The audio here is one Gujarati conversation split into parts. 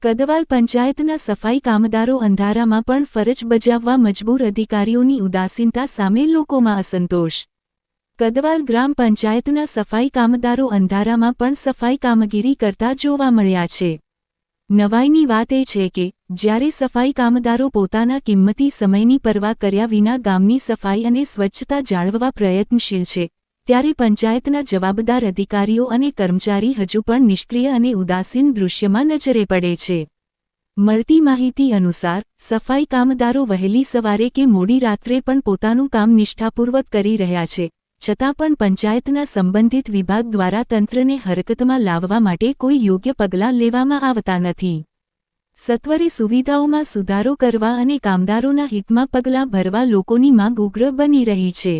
કદવાલ પંચાયતના સફાઈ કામદારો અંધારામાં પણ ફરજ બજાવવા મજબૂર, અધિકારીઓની ઉદાસીનતા સામે લોકોમાં અસંતોષ। કદવાલ ગ્રામ પંચાયતના સફાઈ કામદારો અંધારામાં પણ સફાઈ કામગીરી કરતા જોવા મળ્યા છે। નવાઈની વાત એ છે કે જ્યારે સફાઈ કામદારો પોતાના કિંમતી સમયની પરવા કર્યા વિના ગામની સફાઈ અને સ્વચ્છતા જાળવવા પ્રયત્નશીલ છે, ત્યારે પંચાયતના જવાબદાર અધિકારીઓ અને કર્મચારી હજુ પણ નિષ્ક્રિય અને ઉદાસીન દૃશ્યમાં નજરે પડે છે। મળતી માહિતી અનુસાર સફાઈ કામદારો વહેલી સવારે કે મોડી રાત્રે પણ પોતાનું કામ નિષ્ઠાપૂર્વક કરી રહ્યા છે, છતાં પણ પંચાયતના સંબંધિત વિભાગ દ્વારા તંત્રને હરકતમાં લાવવા માટે કોઈ યોગ્ય પગલાં લેવામાં આવતા નથી। સત્વરે સુવિધાઓમાં સુધારો કરવા અને કામદારોના હિતમાં પગલાં ભરવા લોકોની માંગ ઉગ્ર બની રહી છે।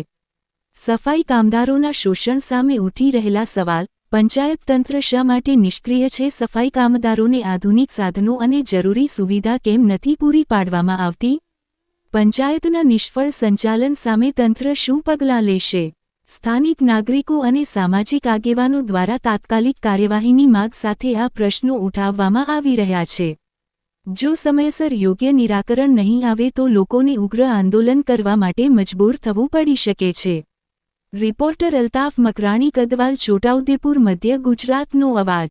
સફાઈ કામદારોના શોષણ સામે ઉઠી રહેલા સવાલ, પંચાયત તંત્ર શા માટે નિષ્ક્રિય છે? સફાઈ કામદારોને આધુનિક સાધનો અને જરૂરી સુવિધા કેમ નથી પૂરી પાડવામાં આવતી? પંચાયતના નિષ્ફળ સંચાલન સામે તંત્ર શું પગલાં લેશે? સ્થાનિક નાગરિકો અને સામાજિક આગેવાનો દ્વારા તાત્કાલિક કાર્યવાહીની માગ સાથે આ પ્રશ્નો ઉઠાવવામાં આવી રહ્યા છે। જો સમયસર યોગ્ય નિરાકરણ નહીં આવે તો લોકોને ઉગ્ર આંદોલન કરવા માટે મજબૂર થવું પડી શકે છે। રિપોર્ટર અલ્તાફ મકરાણી, કદવાલ, છોટાઉદેપુર, મધ્ય ગુજરાતનો અવાજ।